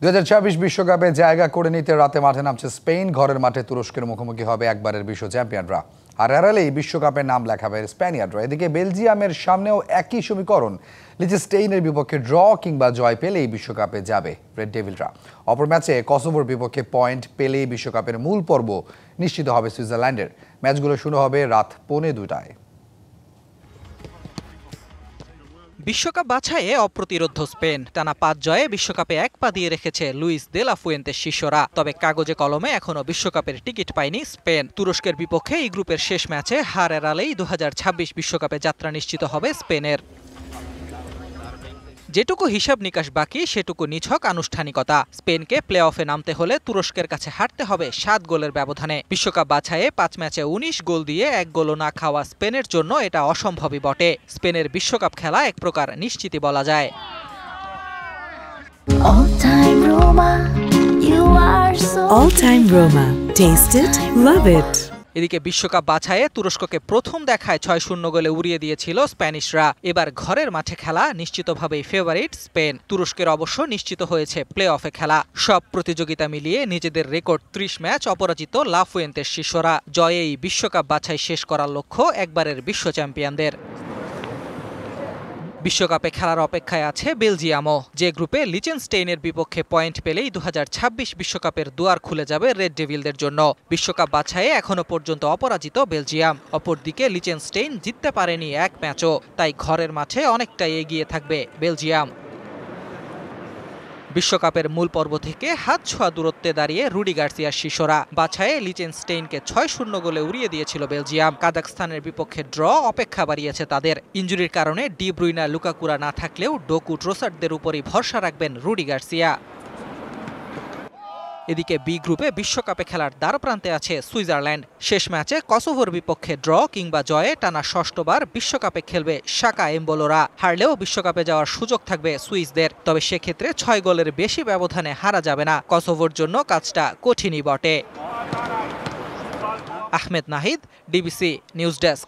2026 বিশ্বকাপে জায়গা করে নিতে রাতে মাঠে নামছে স্পেন। ঘরের মাঠে তুরস্কের মুখোমুখি হবে একবারের বিশ্ব চ্যাম্পিয়নরা। আর এরালেই বিশ্বকাপের নাম লেখাবে স্প্যানিয়ার্ডরা। এদিকে বেলজিয়ামের সামনেও একই সমীকরণ। লিচেনস্টেইনের বিপক্ষে ড্র কিংবা জয় পেলেই বিশ্বকাপে যাবে রেড ডেভিলরা। অপর ম্যাচে কসোভোর বিপক্ষে পয়েন্ট পেলেই বিশ্বকাপের মূল পর্ব নিশ্চিত হবে সুইজারল্যান্ডের। ম্যাচগুলো শুরু হবে রাত 1:45-টায়। বিশ্বকাপ বাছাইয়ে অপ্রতিরোধ্য স্পেন। টানা 5 জয়ে বিশ্বকাপে এক পা দিয়ে রেখেছে লুইস দে লা ফুয়েন্তের শিষ্যরা। তবে কাগজে কলমে এখনও বিশ্বকাপের টিকিট পায়নি স্পেন। তুরস্কের বিপক্ষে এই গ্রুপের শেষ ম্যাচে হার এড়ালেই 2026 বিশ্বকাপে যাত্রা নিশ্চিত হবে স্পেনের। যেটুকু হিসাব নিকাশ বাকি সেটুকু নিছক আনুষ্ঠানিকতা। স্পেনকে প্লে অফে নামতে হলে তুরস্কের কাছে হারতে হবে 7 গোলের ব্যবধানে। বিশ্বকাপ বাছাইয়ে 5 ম্যাচে 19 গোল দিয়ে 1 গোলও না খাওয়া স্পেনের জন্য এটা অসম্ভবই বটে। স্পেনের বিশ্বকাপ খেলা এক প্রকার নিশ্চিতই বলা যায়। All time Roma. Taste it, love it. এদিকে বিশ্বকাপ বাছাইয়ে তুরস্ককে প্রথম দেখায় 6-0 গোলে উড়িয়ে দিয়েছিল স্প্যানিশরা। এবার ঘরের মাঠে খেলা নিশ্চিতভাবেই ফেভারিট স্পেন। তুরস্কের অবশ্য নিশ্চিত হয়েছে প্লে অফে খেলা। সব প্রতিযোগিতা মিলিয়ে নিজেদের রেকর্ড 30 ম্যাচ অপরাজিত লা ফুয়েন্তের শিষ্যরা। জয়েই বিশ্বকাপ বাছাই শেষ করার লক্ষ্য একবারের বিশ্ব চ্যাম্পিয়নদের। বিশ্বকাপে খেলার অপেক্ষায় আছে বেলজিয়ামও। যে গ্রুপে লিচেনস্টেইনের বিপক্ষে পয়েন্ট পেলেই 2026 বিশ্বকাপের দুয়ার খুলে যাবে রেড ডেভিলদের জন্য। বিশ্বকাপ বাছাইয়ে এখনো পর্যন্ত অপরাজিত বেলজিয়াম। অপরদিকে লিচেনস্টেইন জিততে পারেনি এক ম্যাচও। তাই ঘরের মাঠে অনেকটাই এগিয়ে থাকবে বেলজিয়াম। বিশ্বকাপের মূল পর্ব থেকে হাত ছোঁয়া দূরত্বে দাঁড়িয়ে রুডি গার্সিয়ার শিষ্যরা। বাছাইয়ে লিচেনস্টেইনকে 6-0 গোলে উড়িয়ে দিয়েছিল বেলজিয়াম। কাজাখস্তানের বিপক্ষে ড্র অপেক্ষা বাড়িয়েছে তাদের। ইনজুরির কারণে ডি ব্রুইনা লুকাকুরা না থাকলেও ডোকু ট্রোসার্ডদের উপরই ভরসা রাখবেন রুডি গার্সিয়া। এদিকে বি গ্রুপে বিশ্বকাপে খেলার দ্বারপ্রান্তে আছে সুইজারল্যান্ড। শেষ ম্যাচে কসোভোর বিপক্ষে ড্র কিংবা জয়ে টানা 6বার বিশ্বকাপে খেলবে শাকা এমবোলোরা। হারলেও বিশ্বকাপে যাওয়ার সুযোগ থাকবে সুইসদের। তবে সেক্ষেত্রে 6 গোলের বেশি ব্যবধানে হারা যাবে না। কসোভোর জন্য কাজটা কঠিনই বটে। Ahmed Nahid, DBC news desk.